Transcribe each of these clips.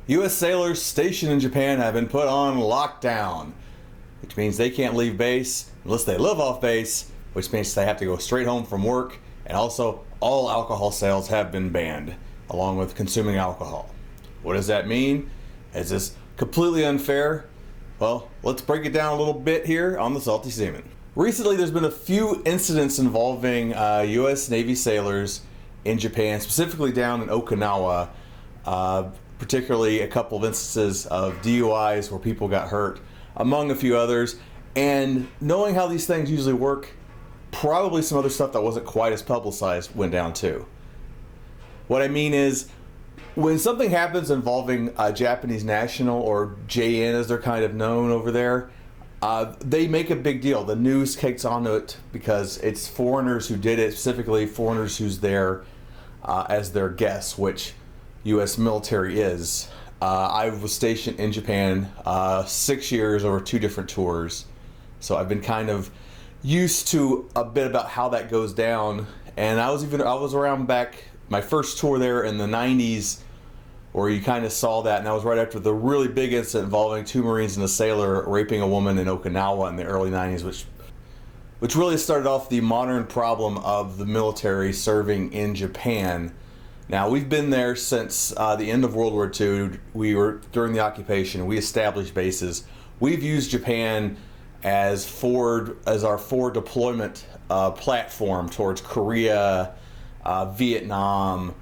U.S. sailors stationed in Japan have been put on lockdown, which means they can't leave base unless they live off base, which means they have to go straight home from work, and also all alcohol sales have been banned, along with consuming alcohol. What does that mean? Is this completely unfair? Well, let's break it down a little bit here on the Salty Seaman. Recently, there's been a few incidents involving U.S. Navy sailors in Japan, specifically down in Okinawa, particularly a couple of instances of DUIs where people got hurt, among a few others. And knowing how these things usually work, probably some other stuff that wasn't quite as publicized went down too. What I mean is, when something happens involving a Japanese national, or JN as they're kind of known over there, they make a big deal. The news takes onto it because it's foreigners who did it, specifically foreigners who's there as their guests, which U.S. military is. I was stationed in Japan 6 years over 2 different tours, so I've been kind of used to a bit about how that goes down. And I was around back my first tour there in the 90s, where you kind of saw that, and that was right after the really big incident involving 2 Marines and a sailor raping a woman in Okinawa in the early 90s, which really started off the modern problem of the military serving in Japan. Now, we've been there since the end of World War II. We were during the occupation. We established bases. We've used Japan as our forward deployment platform towards Korea, Vietnam,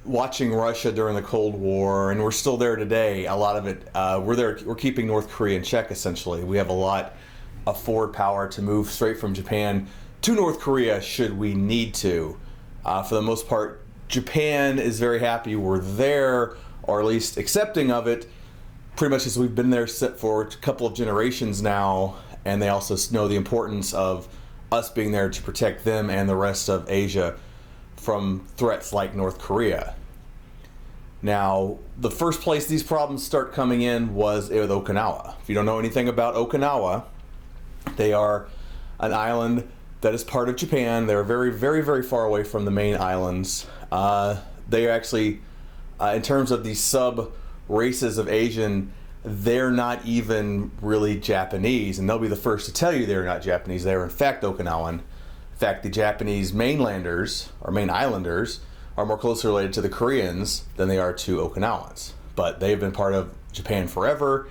watching Russia during the Cold War, and we're still there today. A lot of it, we're keeping North Korea in check, essentially. We have a lot of forward power to move straight from Japan to North Korea should we need to. For the most part, Japan is very happy we're there, or at least accepting of it, pretty much as we've been there for a couple of generations now, and they also know the importance of us being there to protect them and the rest of Asia from threats like North Korea. Now, the first place these problems start coming in was with Okinawa. If you don't know anything about Okinawa, they are an island that is part of Japan. They're very, very, very far away from the main islands. They are actually, in terms of the sub-races of Asian, they're not even really Japanese, and they'll be the first to tell you they're not Japanese. They're in fact Okinawan. In fact, the Japanese mainlanders, or main islanders, are more closely related to the Koreans than they are to Okinawans. But they've been part of Japan forever.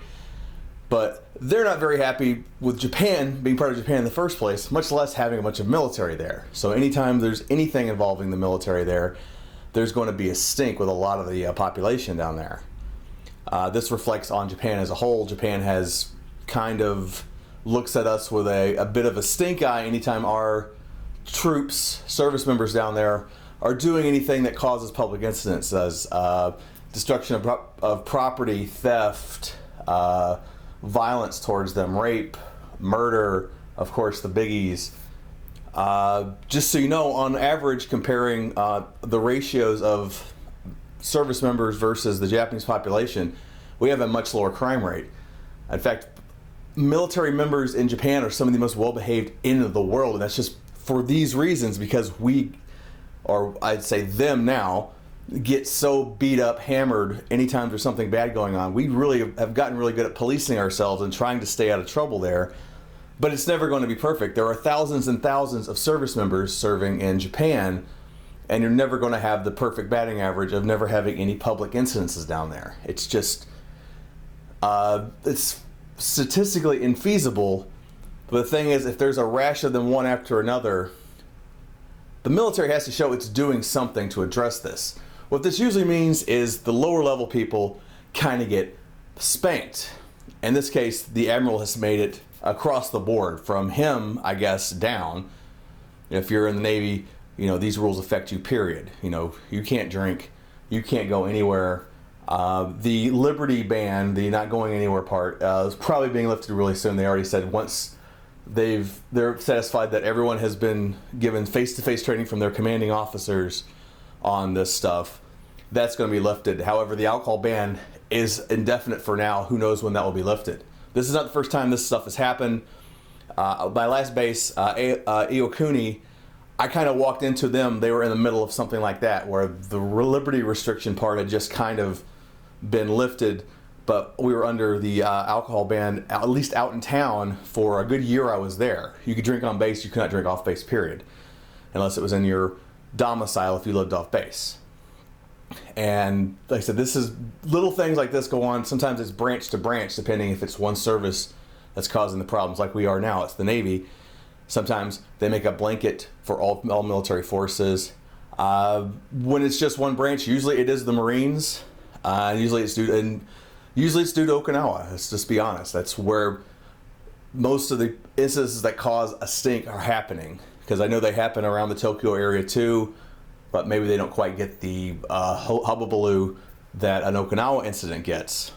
But they're not very happy with Japan being part of Japan in the first place, much less having a bunch of military there. So anytime there's anything involving the military there, there's going to be a stink with a lot of the population down there. This reflects on Japan as a whole. Japan has kind of looks at us with a bit of a stink eye anytime our troops, service members down there, are doing anything that causes public incidents, as destruction of property, theft, violence towards them, rape, murder, of course the biggies. Just so you know, on average, comparing the ratios of service members versus the Japanese population, we have a much lower crime rate. In fact, military members in Japan are some of the most well-behaved in the world, and that's just for these reasons, because we, or I'd say them now, get so beat up, hammered anytime there's something bad going on. We really have gotten really good at policing ourselves and trying to stay out of trouble there, but it's never going to be perfect. There are thousands and thousands of service members serving in Japan, and you're never going to have the perfect batting average of never having any public incidences down there. It's just, it's statistically infeasible. But the thing is, if there's a rash of them one after another, the military has to show it's doing something to address this. What this usually means is the lower level people kind of get spanked. In this case, the admiral has made it across the board, from him, I guess, down. If you're in the Navy, you know, these rules affect you, period. You know, you can't drink, you can't go anywhere. The Liberty ban, the not going anywhere part, is probably being lifted really soon. They already said once they're satisfied that everyone has been given face-to-face training from their commanding officers on this stuff, that's going to be lifted. However, the alcohol ban is indefinite for now. Who knows when that will be lifted? This is not the first time this stuff has happened. My last base, Iokuni, I kind of walked into them. They were in the middle of something like that, where the liberty restriction part had just kind of been lifted, but we were under the alcohol ban, at least out in town, for a good year I was there. You could drink on base, you could not drink off base, period. Unless it was in your domicile if you lived off base. And like I said, this is little things like this go on. Sometimes it's branch to branch, depending if it's one service that's causing the problems, like we are now. It's the Navy. Sometimes they make a blanket for all military forces. When it's just one branch, usually it is the Marines. Usually it's due to Okinawa. Let's just be honest. That's where most of the instances that cause a stink are happening. Because I know they happen around the Tokyo area too, but maybe they don't quite get the hubbubaloo that an Okinawa incident gets.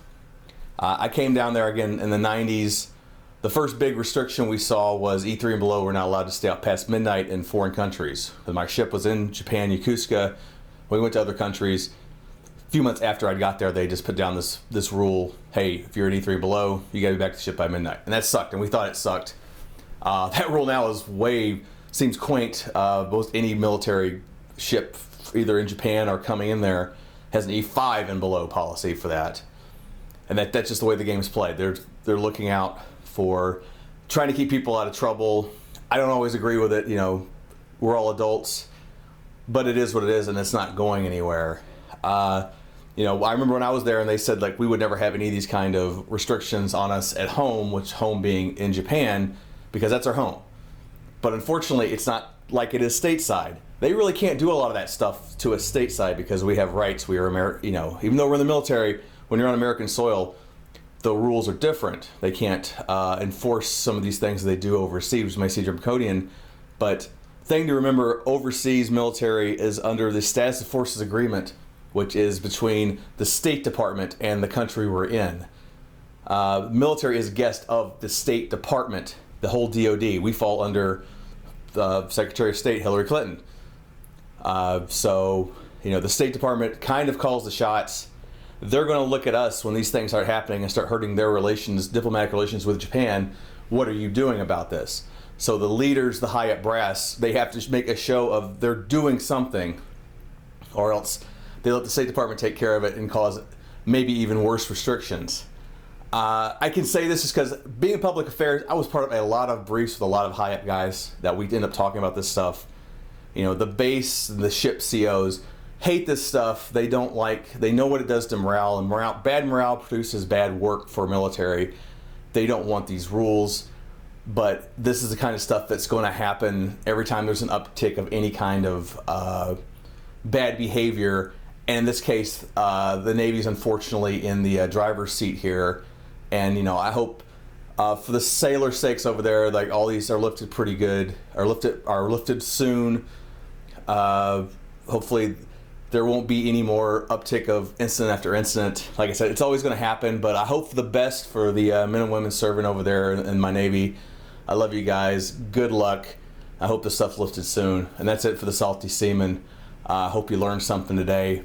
I came down there again in the 90s. The first big restriction we saw was E3 and below were not allowed to stay out past midnight in foreign countries. My ship was in Japan, Yokosuka. We went to other countries. A few months after I got there, they just put down this rule: hey, if you're at E3 below, you got to be back to the ship by midnight. And that sucked, and we thought it sucked. That rule now seems quaint. Both any military ship, either in Japan or coming in there, has an E5 and below policy for that. And that's just the way the game's played. They're looking out for trying to keep people out of trouble. I don't always agree with it. We're all adults, but it is what it is, and it's not going anywhere. I remember when I was there and they said like we would never have any of these kind of restrictions on us at home, which home being in Japan, because that's our home. But unfortunately, it's not like it is stateside. They really can't do a lot of that stuff to us stateside because we have rights. We are even though we're in the military, when you're on American soil, the rules are different. They can't enforce some of these things that they do overseas, which may seem draconian. But thing to remember, overseas military is under the Status of Forces Agreement, which is between the State Department and the country we're in. Military is a guest of the State Department, the whole DOD. We fall under the Secretary of State, Hillary Clinton. So the State Department kind of calls the shots. They're going to look at us when these things start happening and start hurting their diplomatic relations with Japan. What are you doing about this? So the leaders, the high up brass, they have to make a show of they're doing something, or else they let the State Department take care of it and cause maybe even worse restrictions. I can say this is because being in public affairs, I was part of a lot of briefs with a lot of high up guys that we end up talking about this stuff. The base, the ship COs hate this stuff. They know what it does to morale, and bad morale produces bad work for military. They don't want these rules, but this is the kind of stuff that's going to happen every time there's an uptick of any kind of bad behavior. And in this case, the Navy's unfortunately in the driver's seat here. And I hope for the sailors' sakes over there, like all these are lifted pretty good, are lifted soon. Hopefully there won't be any more uptick of incident after incident. Like I said, it's always going to happen, but I hope for the best for the men and women serving over there in my Navy. I love you guys. Good luck. I hope the stuff's lifted soon. And that's it for the Salty Seaman. I hope you learned something today.